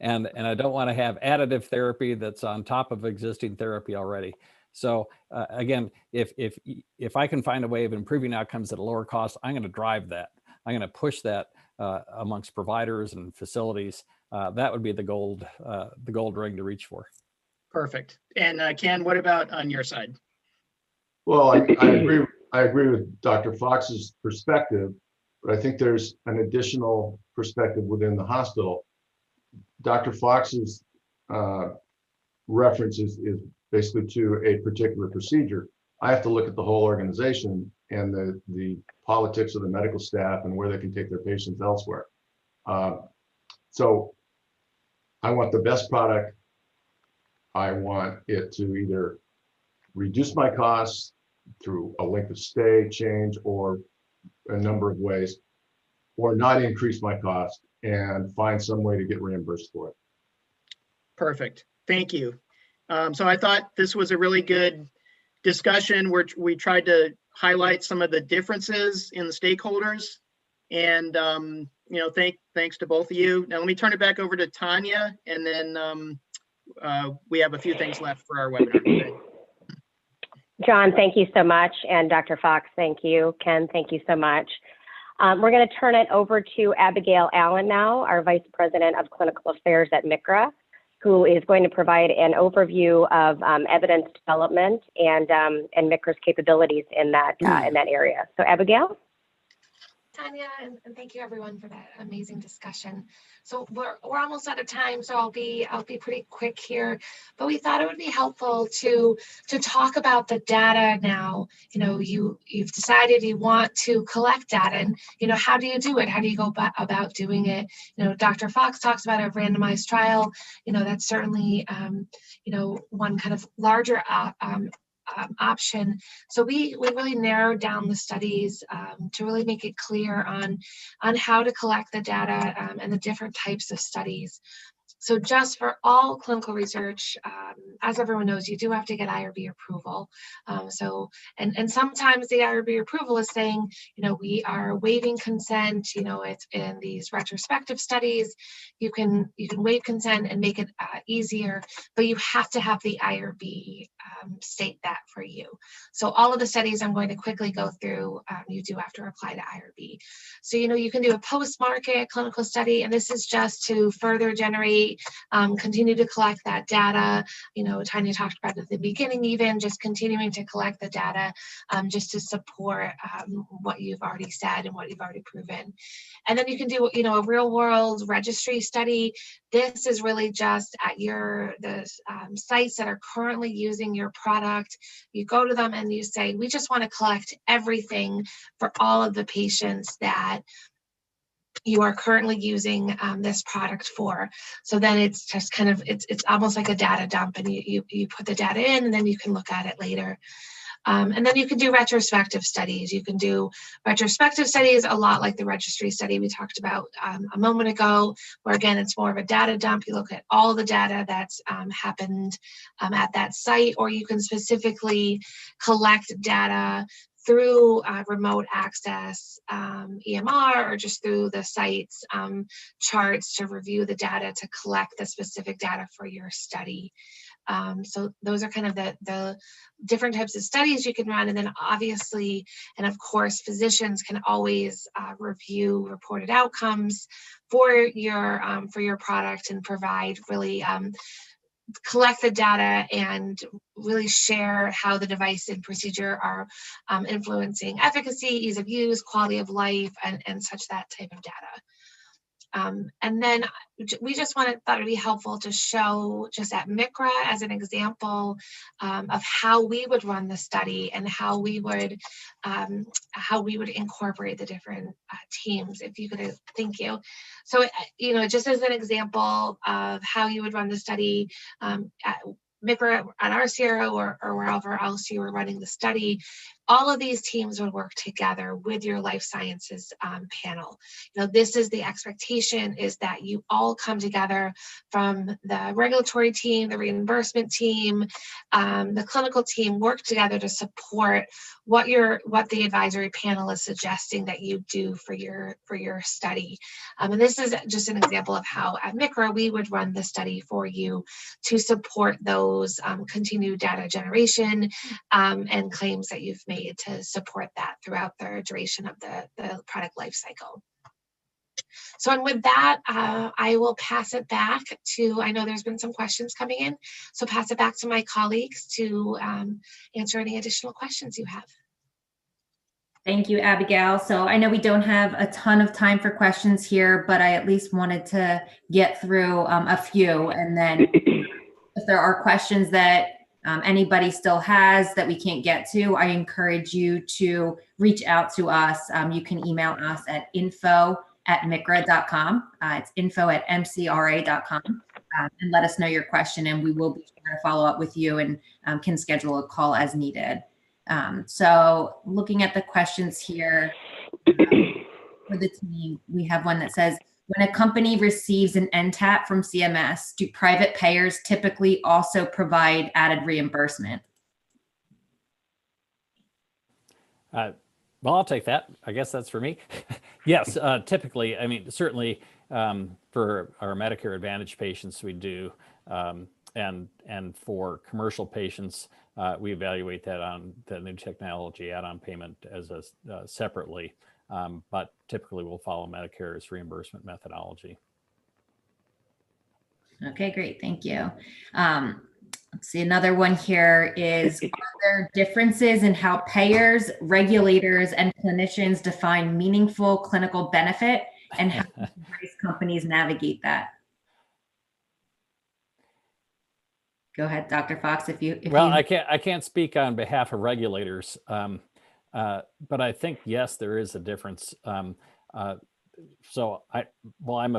and I don't want to have additive therapy that's on top of existing therapy already. So again, if I can find a way of improving outcomes at a lower cost, I'm going to drive that. I'm going to push that amongst providers and facilities. That would be the gold ring to reach for. Perfect. And Ken, what about on your side? Well, I agree with Dr. Fox's perspective, but I think there's an additional perspective within the hospital. Dr. Fox's reference is basically to a particular procedure. I have to look at the whole organization and the politics of the medical staff and where they can take their patients elsewhere. So I want the best product. I want it to either reduce my costs through a length of stay change or a number of ways, or not increase my cost and find some way to get reimbursed for it. Perfect. Thank you. So I thought this was a really good discussion where we tried to highlight some of the differences in the stakeholders, and thanks to both of you. Now let me turn it back over to Tanya, and then we have a few things left for our webinar. John, thank you so much. And Dr. Fox, thank you. Ken, thank you so much. We're going to turn it over to Abigail Allen now, our Vice President of Clinical Affairs at MCRA, who is going to provide an overview of evidence development and MCRA's capabilities in that area. So Abigail? Tanya, and thank you everyone for that amazing discussion. So we're almost out of time, so I'll be pretty quick here. But we thought it would be helpful to talk about the data now. You've decided you want to collect data, and how do you do it? How do you go about doing it? Dr. Fox talks about a randomized trial. That's certainly one kind of larger option. So we really narrowed down the studies to really make it clear on how to collect the data and the different types of studies. So just for all clinical research, as everyone knows, you do have to get IRB approval. And sometimes the IRB approval is saying, we are waiving consent. It's in these retrospective studies. You can waive consent and make it easier, but you have to have the IRB state that for you. So all of the studies I'm going to quickly go through, you do have to apply to IRB. So you can do a post-market clinical study, and this is just to further generate, continue to collect that data. Tanya talked about at the beginning, even just continuing to collect the data just to support what you've already said and what you've already proven. And then you can do, a real world registry study. This is really just at the sites that are currently using your product. You go to them and you say, we just want to collect everything for all of the patients that you are currently using this product for. So then it's just kind of, it's almost like a data dump, and you put the data in, and then you can look at it later. And then you can do retrospective studies. You can do retrospective studies a lot like the registry study we talked about a moment ago, where again, it's more of a data dump. You look at all the data that's happened at that site, or you can specifically collect data through remote access, EMR, or just through the site's charts to review the data to collect the specific data for your study. So those are kind of the different types of studies you can run. And then obviously, and of course, physicians can always review reported outcomes for your product and provide really collect the data and really share how the device and procedure are influencing efficacy, ease of use, quality of life, and such that type of data. And then we just thought it'd be helpful to show just at MCRA as an example of how we would run the study and how we would incorporate the different teams. If you could, thank you. So, just as an example of how you would run the study at MCRA, at our CRO, or wherever else you were running the study, all of these teams would work together with your life sciences panel. This is the expectation, is that you all come together from the regulatory team, the reimbursement team, the clinical team, work together to support what the advisory panel is suggesting that you do for your study. And this is just an example of how at MCRA we would run the study for you to support those continued data generation and claims that you've made to support that throughout the duration of the product life cycle. So, and with that, I will pass it back to, I know there's been some questions coming in, so pass it back to my colleagues to answer any additional questions you have. Thank you, Abigail. So I know we don't have a ton of time for questions here, but I at least wanted to get through a few. And then if there are questions that anybody still has that we can't get to, I encourage you to reach out to us. You can email us at info@mcra.com. It's info@mcra.com. And let us know your question, and we will be sure to follow up with you and can schedule a call as needed. So looking at the questions here for the team, we have one that says, when a company receives an Ntap from CMS, do private payers typically also provide added reimbursement? Well, I'll take that. I guess that's for me. Yes, typically, I mean, certainly for our Medicare Advantage patients, we do. And for commercial patients, we evaluate that on the new technology add-on payment as separately. But typically we'll follow Medicare's reimbursement methodology. Okay, great. Thank you. Let's see, another one here is, are there differences in how payers, regulators, and clinicians define meaningful clinical benefit, and how device companies navigate that? Go ahead, Dr. Fox, I can't speak on behalf of regulators. But I think, yes, there is a difference. I'm a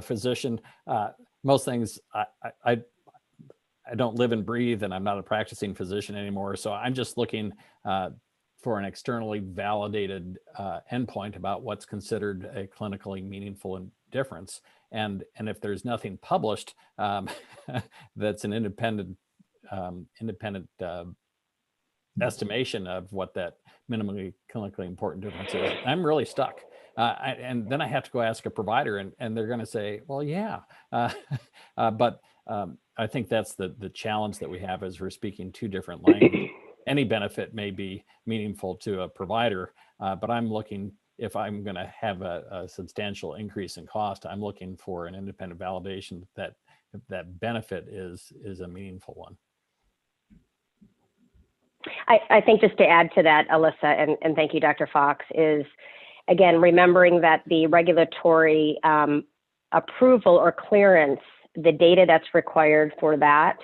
physician. Most things, I don't live and breathe, and I'm not a practicing physician anymore. So I'm just looking for an externally validated endpoint about what's considered a clinically meaningful difference. And if there's nothing published that's an independent estimation of what that minimally clinically important difference is, I'm really stuck. And then I have to go ask a provider, and they're going to say, well, yeah. But I think that's the challenge that we have, is we're speaking two different languages. Any benefit may be meaningful to a provider, but I'm looking, if I'm going to have a substantial increase in cost, I'm looking for an independent validation that that benefit is a meaningful one. I think just to add to that, Alyssa, and thank you, Dr. Fox, is again, remembering that the regulatory approval or clearance, the data that's required for that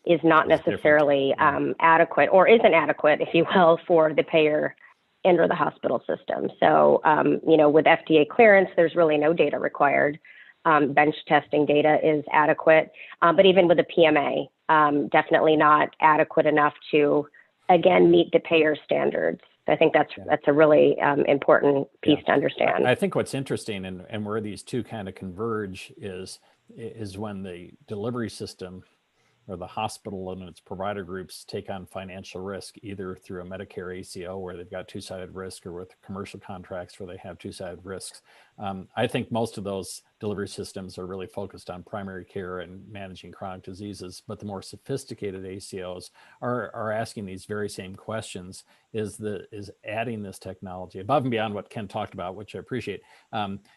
is not necessarily adequate, or isn't adequate, if you will, for the payer and or the hospital system. So, you know, with FDA clearance, there's really no data required. Bench testing data is adequate, but even with a PMA, definitely not adequate enough to, again, meet the payer standards. I think that's a really important piece to understand. I think what's interesting, and where these two kind of converge, is when the delivery system or the hospital and its provider groups take on financial risk, either through a Medicare ACO where they've got two-sided risk, or with commercial contracts where they have two-sided risks. I think most of those delivery systems are really focused on primary care and managing chronic diseases, but the more sophisticated ACOs are asking these very same questions. Is adding this technology above and beyond what Ken talked about, which I appreciate,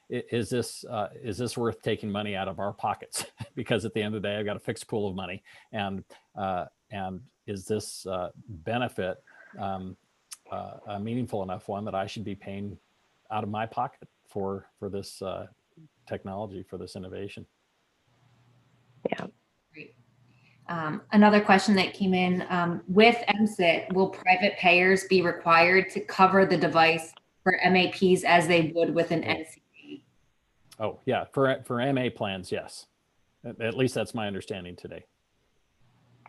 is this worth taking money out of our pockets? Because at the end of the day, I've got a fixed pool of money, and is this benefit a meaningful enough one that I should be paying out of my pocket for this technology, for this innovation? Yeah. Great. Another question that came in, with MCIT, will private payers be required to cover the device for MAPs as they would with an NCD? Oh yeah, for MA plans, yes. At least that's my understanding today.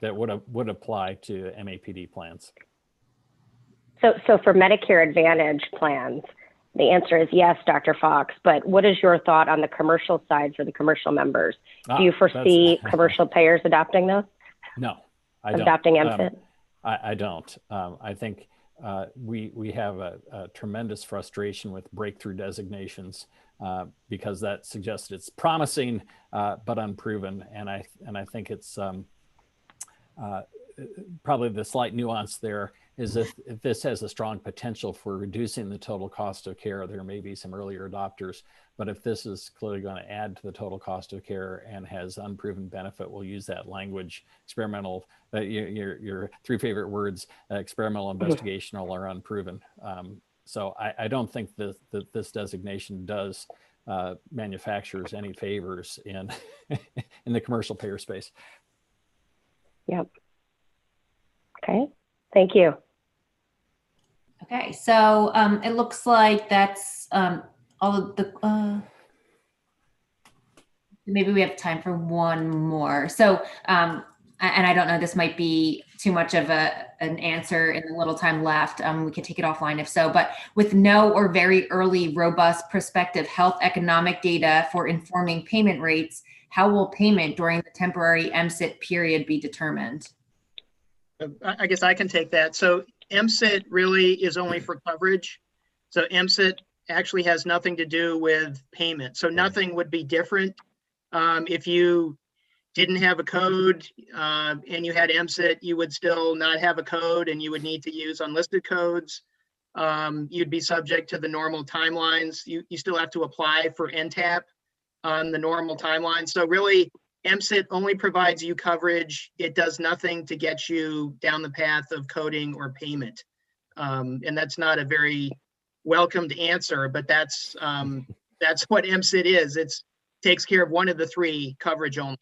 That would apply to MAPD plans. So for Medicare Advantage plans, the answer is yes, Dr. Fox, but what is your thought on the commercial side for the commercial members? Do you foresee commercial payers adopting those? No, I don't. Adopting MCIT? I don't. I think we have a tremendous frustration with breakthrough designations because that suggests it's promising but unproven, and I think it's probably the slight nuance there is if this has a strong potential for reducing the total cost of care, there may be some earlier adopters. But if this is clearly going to add to the total cost of care and has unproven benefit, we'll use that language, experimental, your three favorite words, experimental, investigational, or unproven. So I don't think that this designation does manufacturers any favors in the commercial payer space. Yep. Okay, thank you. Okay, so it looks like that's all of the, maybe we have time for one more. So, and I don't know, this might be too much of an answer in the little time left. We can take it offline if so, but with no or very early robust prospective health economic data for informing payment rates, how will payment during the temporary MCIT period be determined? I guess I can take that. So MCIT really is only for coverage. So MCIT actually has nothing to do with payment. So nothing would be different if you didn't have a code and you had MCIT, you would still not have a code and you would need to use unlisted codes. You'd be subject to the normal timelines. You still have to apply for Ntap on the normal timeline. So really, MCIT only provides you coverage. It does nothing to get you down the path of coding or payment. And that's not a very welcomed answer, but that's what MCIT is. It takes care of one of the three, coverage only.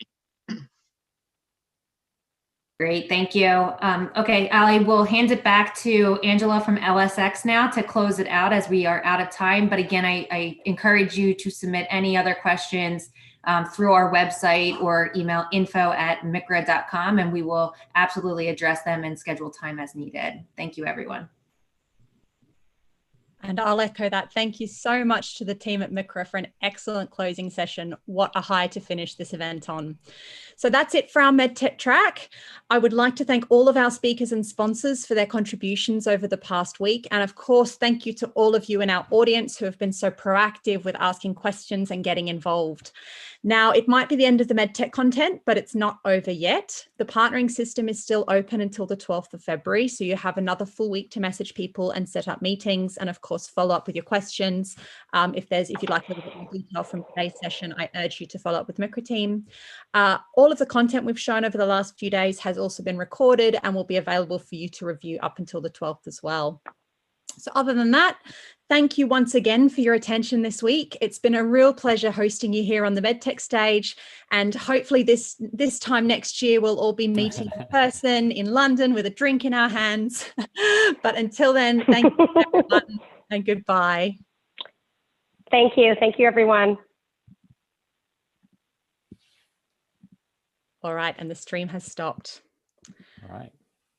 Great, thank you. Okay, Ali, we'll hand it back to Angela from LSX now to close it out as we are out of time. But again, I encourage you to submit any other questions through our website or email info@mcra.com, and we will absolutely address them and schedule time as needed. Thank you, everyone. And I'll echo that. Thank you so much to the team at MCRA for an excellent closing session. What a high to finish this event on. So that's it for our MedTech track. I would like to thank all of our speakers and sponsors for their contributions over the past week. And of course, thank you to all of you in our audience who have been so proactive with asking questions and getting involved. Now, it might be the end of the MedTech content, but it's not over yet. The partnering system is still open until the 12th of February. So you have another full week to message people and set up meetings, and of course, follow up with your questions. If you'd like a little bit more detail from today's session, I urge you to follow up with MCRA team. All of the content we've shown over the last few days has also been recorded and will be available for you to review up until the 12th as well. So other than that, thank you once again for your attention this week. It's been a real pleasure hosting you here on the MedTech stage, and hopefully this time next year we'll all be meeting in person in London with a drink in our hands. But until then, thank you everyone, and goodbye. Thank you. Thank you, everyone. All right, and the stream has stopped. All right.